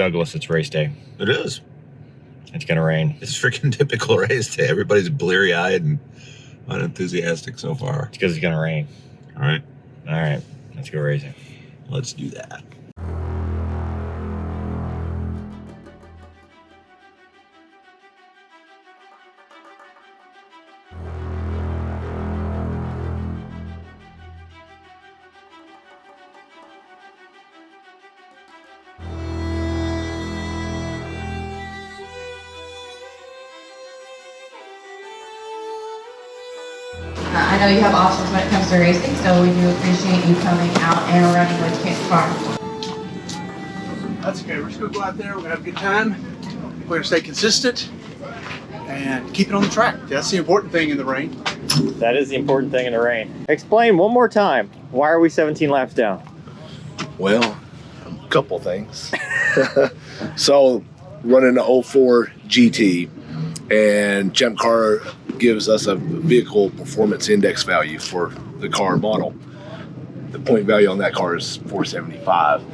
Douglas, it's race day. It is. It's gonna rain. It's freaking typical race day. Everybody's bleary-eyed and unenthusiastic so far. It's because it's gonna rain. All right. All right, let's go racing. Let's do that. I know you have options when it comes to racing, so we do appreciate you coming out and running with Kid's car. That's okay. We're just going to go out there. We're going to have a good time. We're going to stay consistent and keep it on the track. That's the important thing in the rain. That is the important thing in the rain. Explain one more time. Why are we 17 laps down? Well, a couple things. So, running the 04 GT, and Champ Car gives us a vehicle performance index value for the car model. The point value on that car is 475.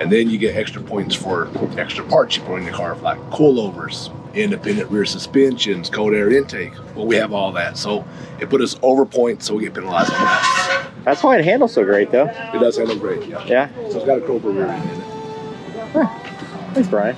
And then you get extra points for extra parts you put in the car, like coilovers, independent rear suspensions, cold air intake. Well, we have all that. So it put us over points, so we get penalized on that. That's why it handles so great, though. It does handle great, yeah. Yeah? So it's got a Cobra rear end in it. Thanks, Brian.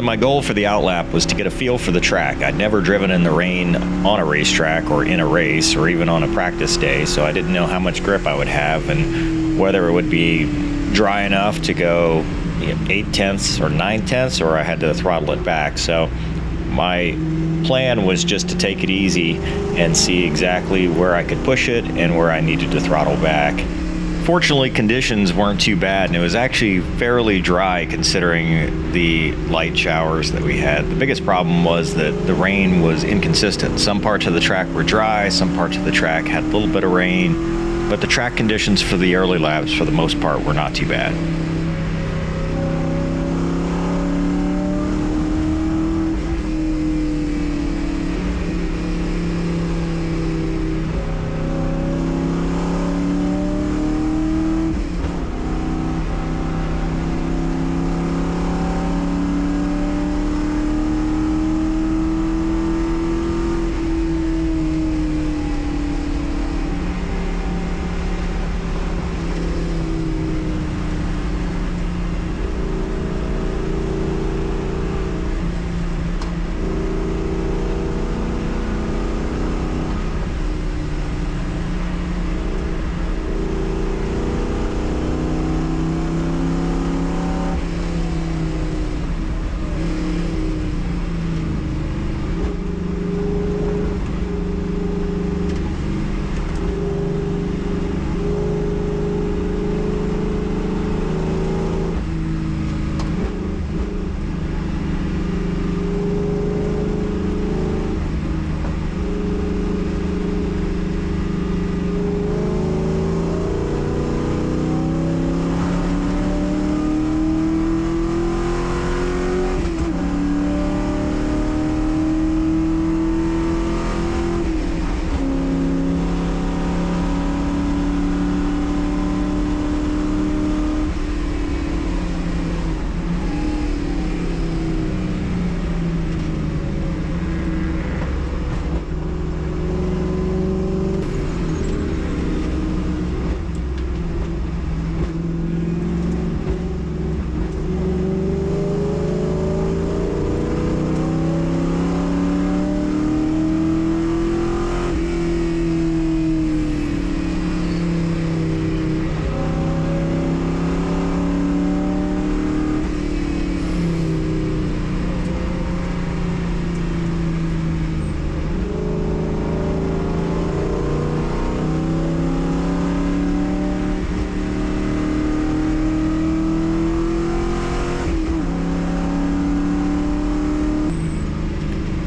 My goal for the outlap was to get a feel for the track. I'd never driven in the rain on a racetrack or in a race or even on a practice day, so I didn't know how much grip I would have and whether it would be dry enough to go 8/10 or 9/10, or I had to throttle it back. So my plan was just to take it easy and see exactly where I could push it and where I needed to throttle back. Fortunately, conditions weren't too bad, and it was actually fairly dry considering the light showers that we had. The biggest problem was that the rain was inconsistent. Some parts of the track were dry, some parts of the track had a little bit of rain, but the track conditions for the early laps, for the most part, were not too bad.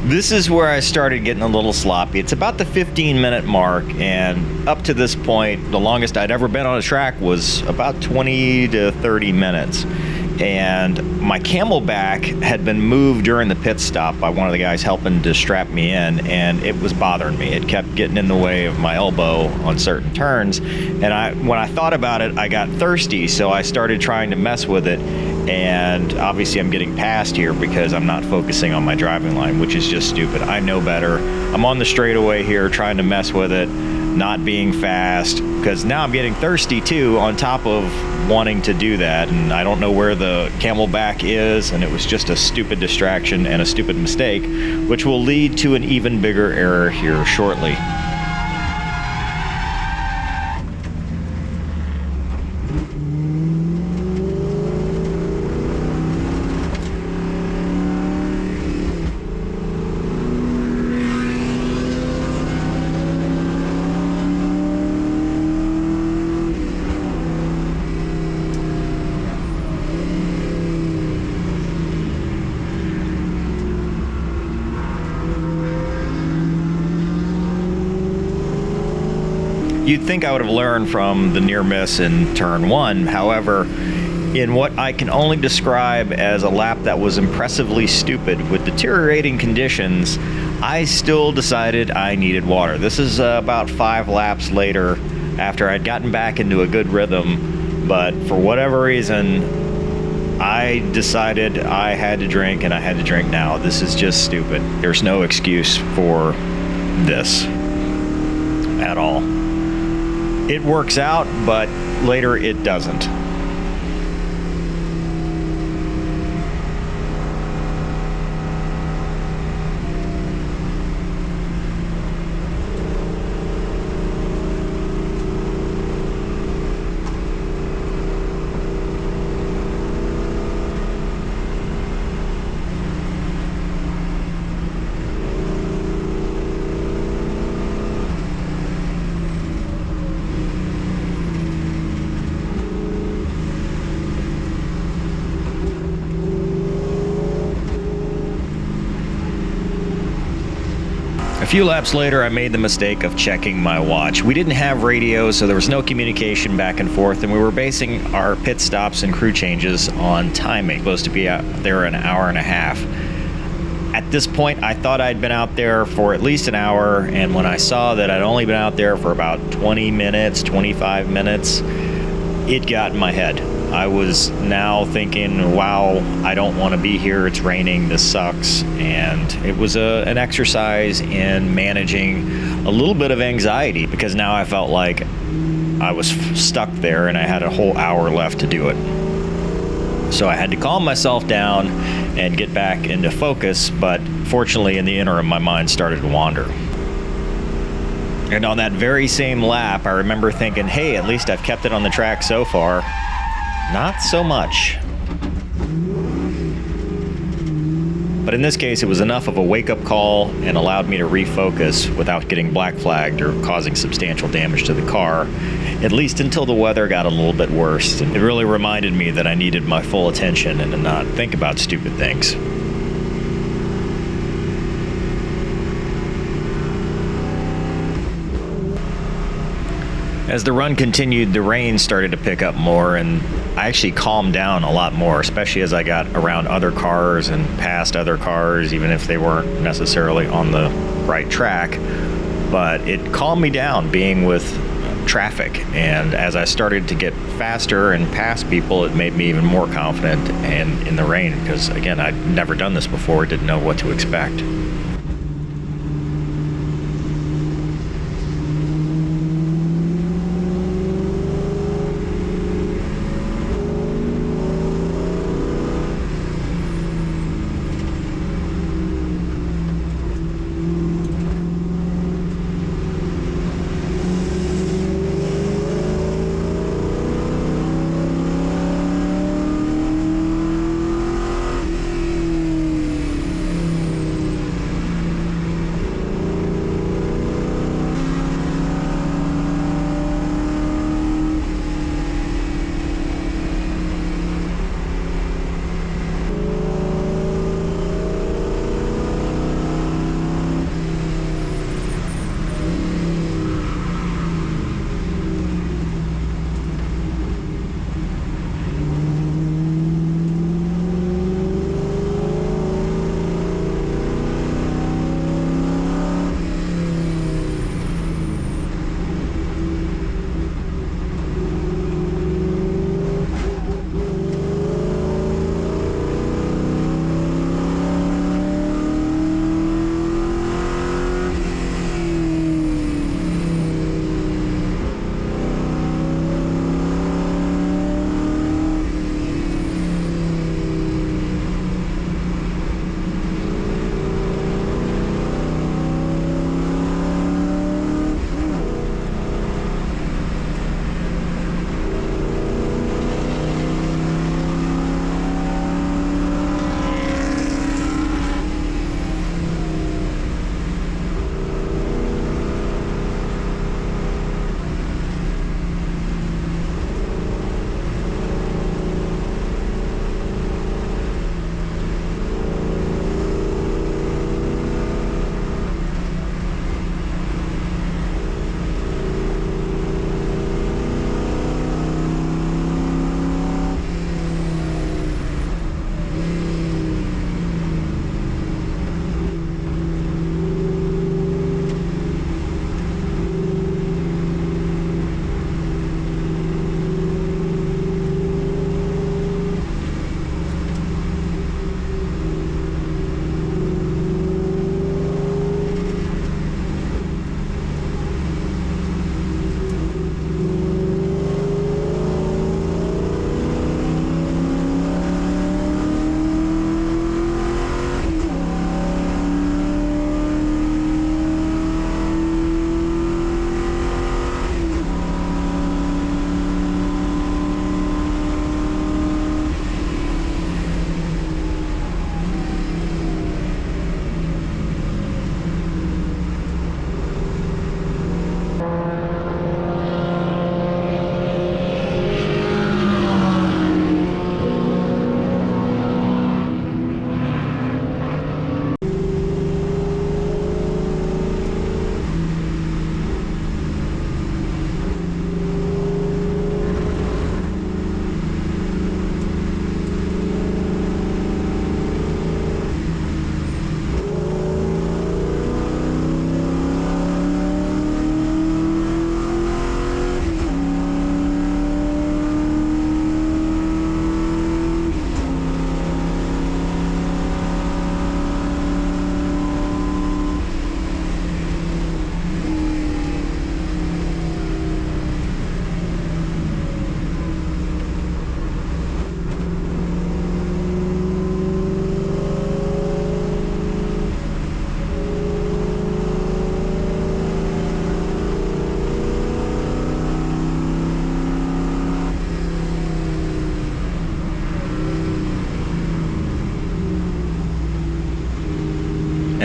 This is where I started getting a little sloppy. It's about the 15-minute mark, and up to this point, the longest I'd ever been on a track was about 20 to 30 minutes. And my camelback had been moved during the pit stop by one of the guys helping to strap me in, and it was bothering me. It kept getting in the way of my elbow on certain turns, and when I thought about it, I got thirsty, so I started trying to mess with it. And obviously I'm getting passed here because I'm not focusing on my driving line, which is just stupid. I know better. I'm on the straightaway here trying to mess with it, not being fast, because now I'm getting thirsty too, on top of wanting to do that, and I don't know where the camelback is, and it was just a stupid distraction and a stupid mistake, which will lead to an even bigger error here shortly. You'd think I would have learned from the near miss in turn 1. However, in what I can only describe as a lap that was impressively stupid with deteriorating conditions, I still decided I needed water. This is about 5 laps later after I'd gotten back into a good rhythm, but for whatever reason, I decided I had to drink, and I had to drink now. This is just stupid. There's no excuse for this at all. It works out, but later it doesn't. A few laps later, I made the mistake of checking my watch. We didn't have radio, so there was no communication back and forth, and we were basing our pit stops and crew changes on timing. Supposed to be out there an hour and a half. At this point, I thought I'd been out there for at least an hour, and when I saw that I'd only been out there for about 20 minutes, 25 minutes, it got in my head. I was now thinking, wow, I don't want to be here. It's raining. This sucks. And it was an exercise in managing a little bit of anxiety, because now I felt like I was stuck there and I had a whole hour left to do it. So I had to calm myself down and get back into focus. But fortunately, in the interim, my mind started to wander. And on that very same lap, I remember thinking, hey, at least I've kept it on the track so far. Not so much. But in this case, it was enough of a wake-up call and allowed me to refocus without getting black flagged or causing substantial damage to the car, at least until the weather got a little bit worse. And it really reminded me that I needed my full attention and to not think about stupid things. As the run continued, the rain started to pick up more, and I actually calmed down a lot more, especially as I got around other cars and past other cars, even if they weren't necessarily on the right track. But it calmed me down being with traffic, and as I started to get faster and past people, it made me even more confident and in the rain, because again, I'd never done this before, didn't know what to expect.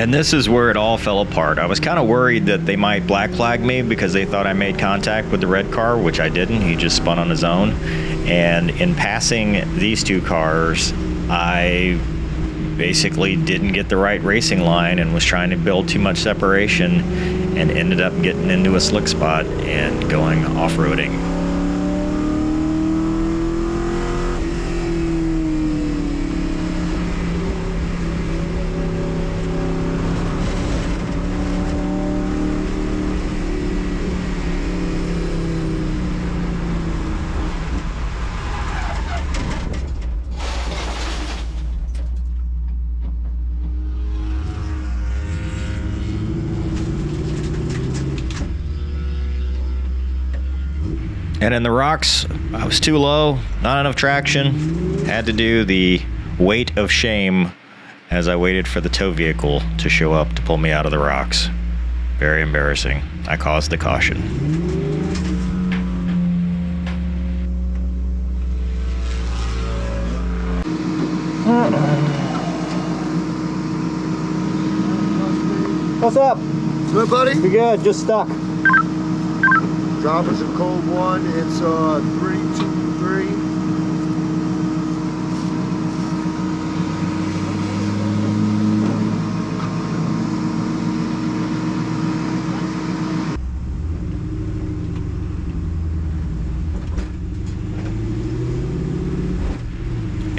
And this is where it all fell apart. I was kind of worried that they might black flag me because they thought I made contact with the red car, which I didn't. He just spun on his own. And in passing these two cars, I basically didn't get the right racing line and was trying to build too much separation and ended up getting into a slick spot and going off-roading. And in the rocks, I was too low, not enough traction. Had to do the weight of shame as I waited for the tow vehicle to show up to pull me out of the rocks. Very embarrassing. I caused the caution. What's up? Good, buddy? You good? Just stuck. Droppers in code 1. It's 323.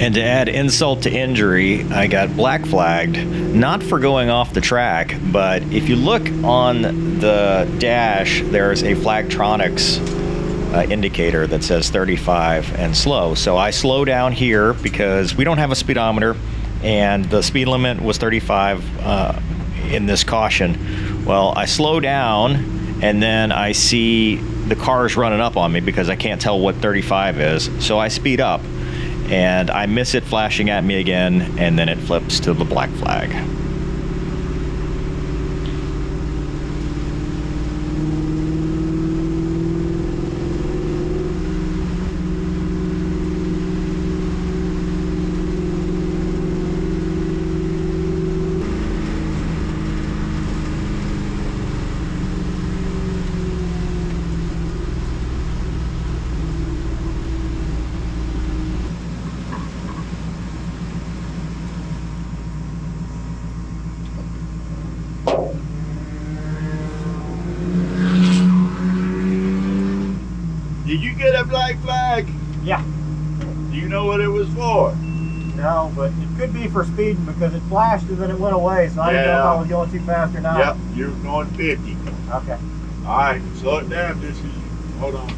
And to add insult to injury, I got black flagged, not for going off the track, but if you look on the dash, there's a Flagtronics indicator that says 35 and slow. So I slow down here because we don't have a speedometer, and the speed limit was 35 in this caution. Well, I slow down, and then I see the cars running up on me because I can't tell what 35 is, so I speed up. And I miss it flashing at me again, and then it flips to the black flag. Did you get a black flag? Yeah. Do you know what it was for? No, but it could be for speeding because it flashed and then it went away, so I didn't know if I was going too fast or not. Yep, you're going 50. Okay. All right, slow it down. This is, hold on.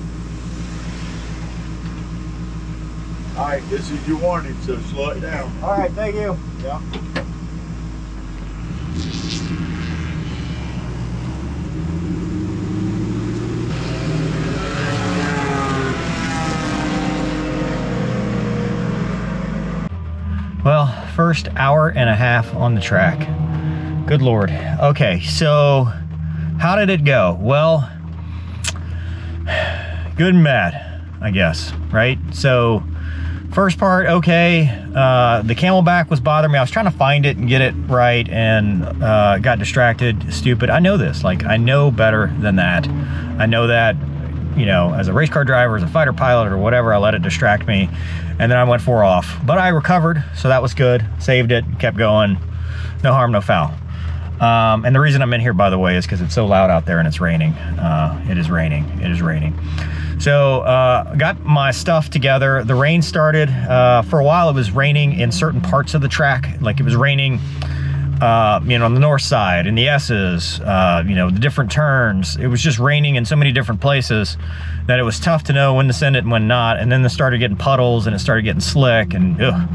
All right, this is your warning, so slow it down. All right, thank you. Yep. Well, first hour and a half on the track. Good Lord. Okay, so how did it go? Well, good and bad, I guess, right? So first part, okay. The camelback was bothering me. I was trying to find it and get it right, and got distracted. Stupid. I know this. Like, I know better than that. I know that, you know, as a race car driver, as a fighter pilot or whatever, I let it distract me, and then I went 4 off. But I recovered, so that was good. Saved it, kept going. No harm, no foul. And the reason I'm in here, by the way, is because it's so loud out there and it's raining. It is raining. It is raining. So got my stuff together. The rain started. For a while, it was raining in certain parts of the track. Like, it was raining, you know, on the north side, in the S's, you know, the different turns. It was just raining in so many different places that it was tough to know when to send it and when not. And then it started getting puddles and it started getting slick, and ugh.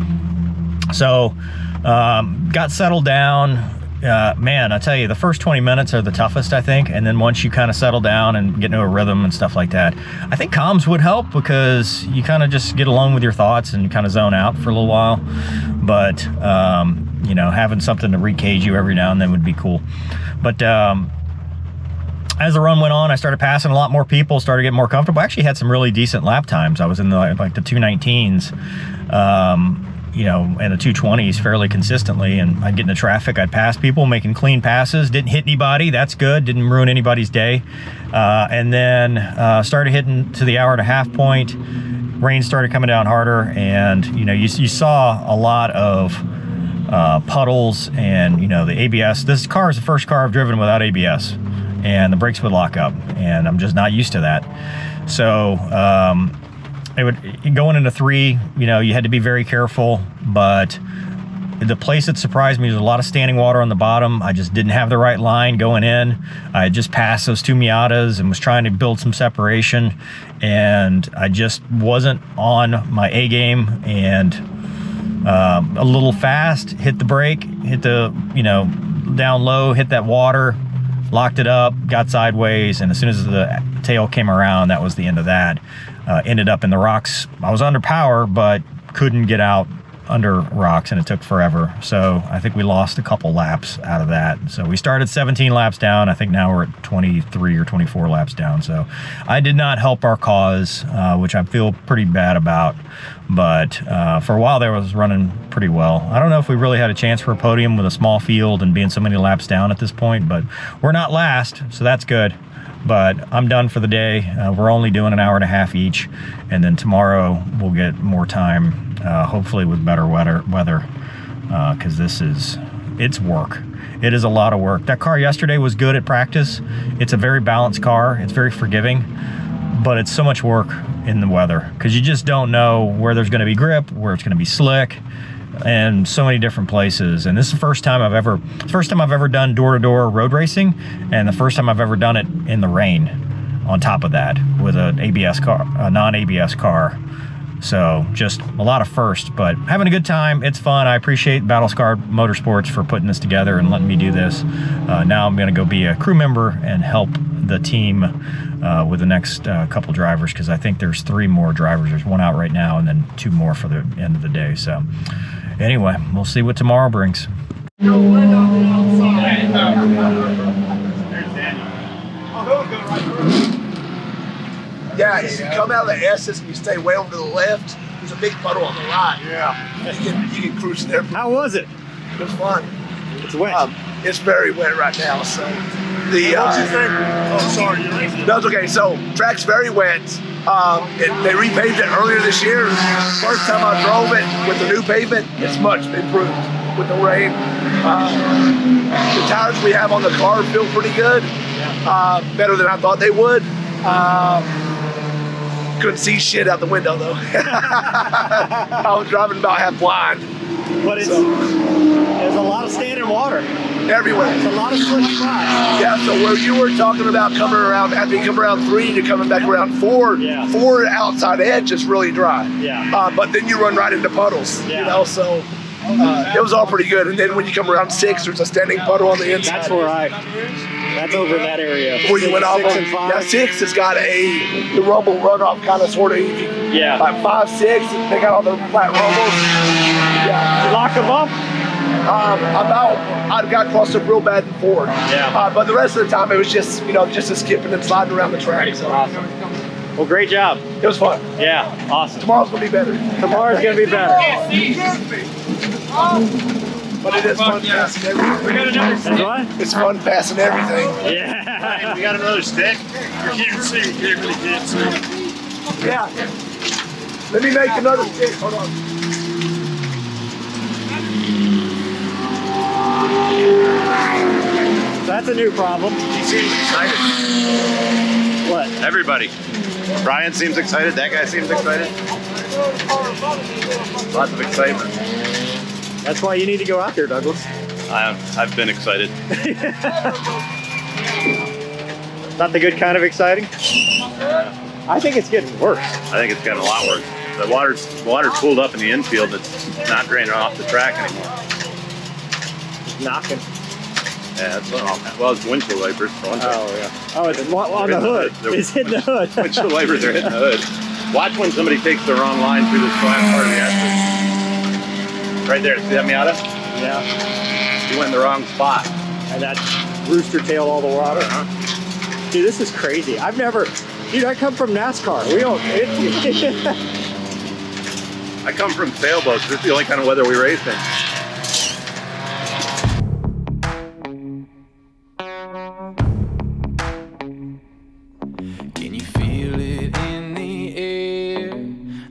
So got settled down. Man, I tell you, the first 20 minutes are the toughest, I think. And then once you kind of settle down and get into a rhythm and stuff like that, I think comms would help, because you kind of just get along with your thoughts and kind of zone out for a little while. But, you know, having something to recage you every now and then would be cool. But as the run went on, I started passing a lot more people, started getting more comfortable. I actually had some really decent lap times. I was in the, like the 219s. you know, in the 220s fairly consistently, and I'd get into traffic, I'd pass people making clean passes, didn't hit anybody, that's good, didn't ruin anybody's day. And then started hitting to the hour-and-a-half point, rain started coming down harder, and you know, you saw a lot of puddles, and you know, the ABS, this car is the first car I've driven without ABS, and the brakes would lock up, and I'm just not used to that. So it would, going into 3, you know, you had to be very careful, but the place that surprised me was a lot of standing water on the bottom. I just didn't have the right line going in. I had just passed those 2 Miatas and was trying to build some separation, and I just wasn't on my A game, and a little fast, hit the brake, hit the, you know, down low, hit that water, locked it up, got sideways, and as soon as the tail came around, that was the end of that. Ended up in the rocks. I was under power, but couldn't get out under rocks, and it took forever. So I think we lost a couple laps out of that. So we started 17 laps down. I think now we're at 23 or 24 laps down. So I did not help our cause, which I feel pretty bad about. But for a while there, I was running pretty well. I don't know if we really had a chance for a podium with a small field and being so many laps down at this point, but we're not last, so that's good. But I'm done for the day. We're only doing an hour-and-a-half each, and then tomorrow we'll get more time, hopefully with better weather, because it's work. It is a lot of work. That car yesterday was good at practice. It's a very balanced car. It's very forgiving, but it's so much work in the weather, because you just don't know where there's going to be grip, where it's going to be slick, and so many different places. And this is the first time I've ever done door-to-door road racing, and the first time I've ever done it in the rain on top of that with an ABS car, a non-ABS car. So just a lot of firsts, but having a good time. It's fun. I appreciate Battle Scarred Motorsports for putting this together and letting me do this. Now I'm going to go be a crew member and help the team with the next couple drivers, because I think there's 3 more drivers. There's 1 out right now, and then 2 more for the end of the day. So anyway, we'll see what tomorrow brings. Yeah, you come out of the S's and you stay way over to the left. There's a big puddle on the right. Yeah. You can cruise there. How was it? It was fun. It's wet. It's very wet right now. So the. What'd you think? Oh, sorry, you're right. That's okay. So track's very wet. They repaved it earlier this year. First time I drove it with the new pavement, it's much improved with the rain. The tires we have on the car feel pretty good. Better than I thought they would. Couldn't see shit out the window though. I was driving about half blind. But there's a lot of standing water. Everywhere. It's a lot of slick spots. Yeah, so where you were talking about coming around, after you come around 3, you're coming back around 4. Yeah. 4 outside edge is really dry. Yeah. But then you run right into puddles, Yeah. you know, so it was all pretty good. And then when you come around 6, there's a standing puddle on the inside. That's over in that area. Where you went off 6 on, and 5. yeah, 6 has got the rumble runoff kind of sort of, Yeah. like 5, 6, they got all the flat rumbles. Yeah. You lock them up? I got crossed up real bad in 4. Yeah. But the rest of the time it was just, you know, just a skipping and sliding around the track. So Awesome. Well, great job. it was fun. Yeah, awesome. Tomorrow's gonna be better. Tomorrow's gonna be better. But it is fun passing everything. That's what? It's fun passing everything. Yeah. We got another stick. You can't see. You really can't see. Yeah. Let me make another stick. Hold on. That's a new problem. He seems excited. What? Everybody. Brian seems excited. That guy seems excited. Lots of excitement. That's why you need to go out there, Douglas. I've been excited. Not the good kind of exciting? I think it's getting worse. I think it's gotten a lot worse. The water's cooled up in the infield. It's not draining off the track anymore. Knocking. Yeah, well, it's windshield wipers for one thing. Oh, yeah. Oh, it's on the hood. It's hitting the hood. Windshield wipers are hitting the hood. Watch when somebody takes the wrong line through this flat part of the axle. Right there. See that Miata? Yeah. He went in the wrong spot. And that rooster tailed all the water. Dude, this is crazy. Dude, I come from NASCAR. We don't. I come from sailboats. This is the only kind of weather we race in. Can you feel it in the air?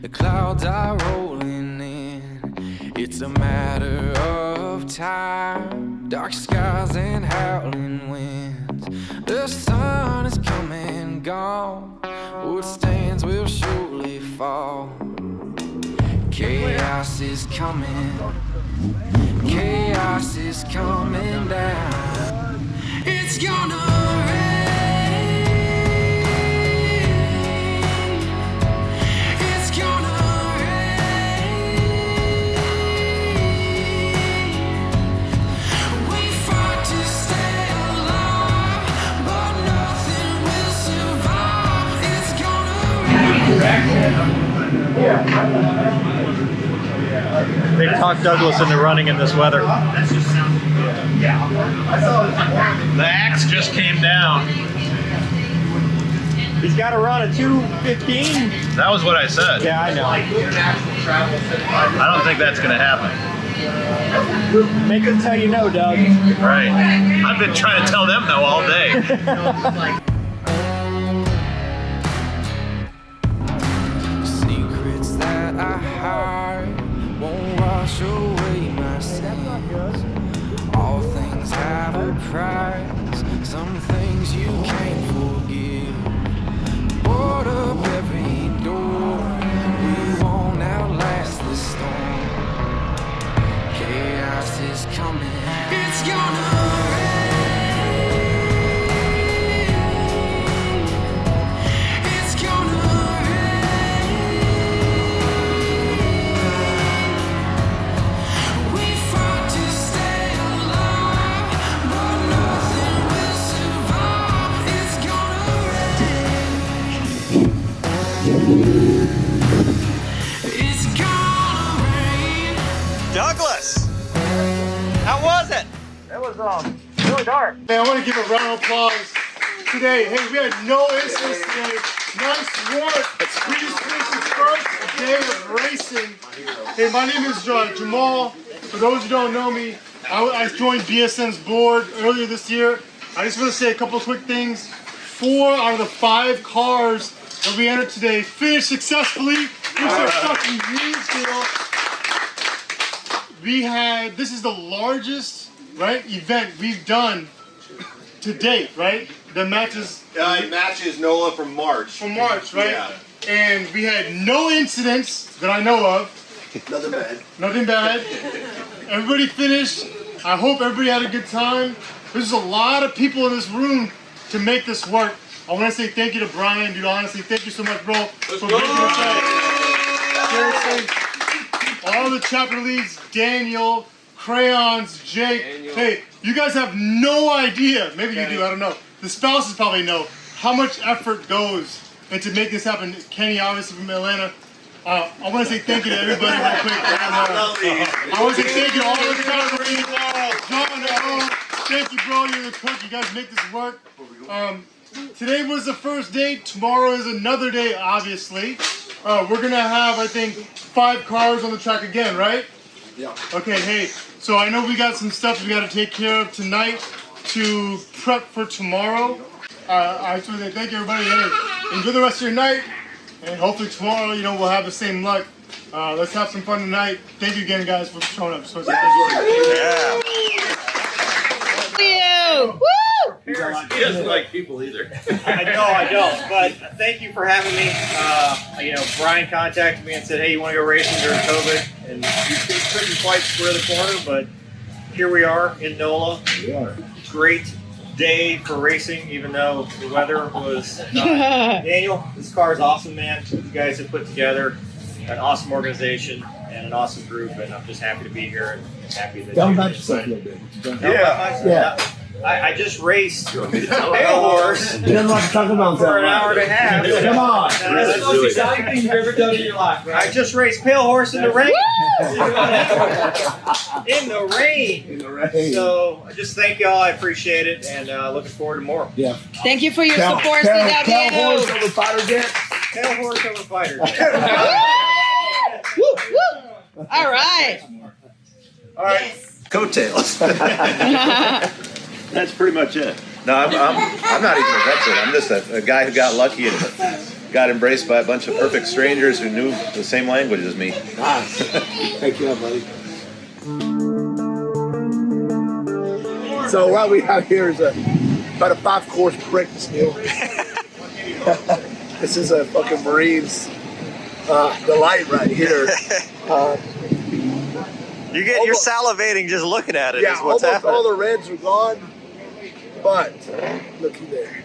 The clouds are rolling in. It's a matter of time. Dark skies and howling winds. The sun is come and gone. What stands will surely fall. Chaos is coming. Chaos is coming down. It's gonna rain. It's gonna rain. We fight to stay alive, but nothing will survive. It's gonna rain. They talked Douglas into running in this weather. The axe just came down. He's got to run a 2:15. That was what I said. Yeah, I know. I don't think that's going to happen. Make them tell you no, Doug. Right. I've been trying to tell them no all day. Secrets that I hide won't wash away my sins. All things have a price. Some things you can't forgive. Board up every door. We won't outlast the storm. Chaos is coming. It's gonna rain. It's gonna rain. We fight to stay alive, but nothing will survive. It's gonna rain. It's gonna rain. Douglas, how was it? That was really dark. Hey, I want to give a round of applause today. Hey, we had no incidents today. Nice work. We just finished the first day of racing. Hey, my name is Jamal. For those who don't know me, I joined BSN's board earlier this year. I just want to say a couple of quick things. 4 out of the 5 cars that we entered today finished successfully. Which is a fucking huge deal. This is the largest, right, event we've done to date, right? The matches. It matches NOLA from March. From March, right? Yeah. And we had no incidents that I know of. Nothing bad. Nothing bad. Everybody finished. I hope everybody had a good time. There's a lot of people in this room to make this work. I want to say thank you to Brian, dude. Honestly, thank you so much, bro, for making this happen. Seriously. All the chapter leads, Daniel, Crayons, Jake. Hey, you guys have no idea. Maybe you do, I don't know. The spouses probably know how much effort goes into making this happen. Kenny, obviously from Atlanta. I want to say thank you to everybody real quick. I want to say thank you to all the chapter leads. John, thank you, bro. You're the cook. You guys make this work. Today was the first day. Tomorrow is another day, obviously. We're going to have, I think, 5 cars on the track again, right? Yeah. Okay, hey, so I know we got some stuff we got to take care of tonight to prep for tomorrow. I just want to thank everybody. Hey, enjoy the rest of your night, and hopefully tomorrow, we'll have the same luck. Let's have some fun tonight. Thank you again, guys, for showing up. So thank Yeah. Woo! He doesn't like people either. I don't. But thank you for having me. Brian contacted me and said, hey, you want to go racing during COVID? And we couldn't quite square the corner, but here we are in NOLA. We are. Great day for racing, even though the weather was not. Daniel, this car is awesome, man. You guys have put together an awesome organization and an awesome group, and I'm just happy to be here and happy that Tell you him about yourself a little bit. Yeah. I just raced Pale Horse He doesn't want to talk about for an hour and a half. Come on. That's the most exciting thing you've ever done in your life, right? I just raced Pale Horse in the rain. In the rain. In the rain. So I just thank y'all. I appreciate it, and looking forward to more. Yeah. Thank you for your support, Tell Horse over Fighter Jet. Pale Horse over Fighter. Woo! Woo! All right. All right. Coattails. That's pretty much it. No, I'm not even a veteran. I'm just a guy who got lucky and got embraced by a bunch of perfect strangers who knew the same language as me. Thank you, buddy. So what we have here is about a 5-course breakfast meal. This is a fucking Marines delight right here. You're salivating just looking at it. Yeah, is what's almost happening. all the reds are gone, but looky there.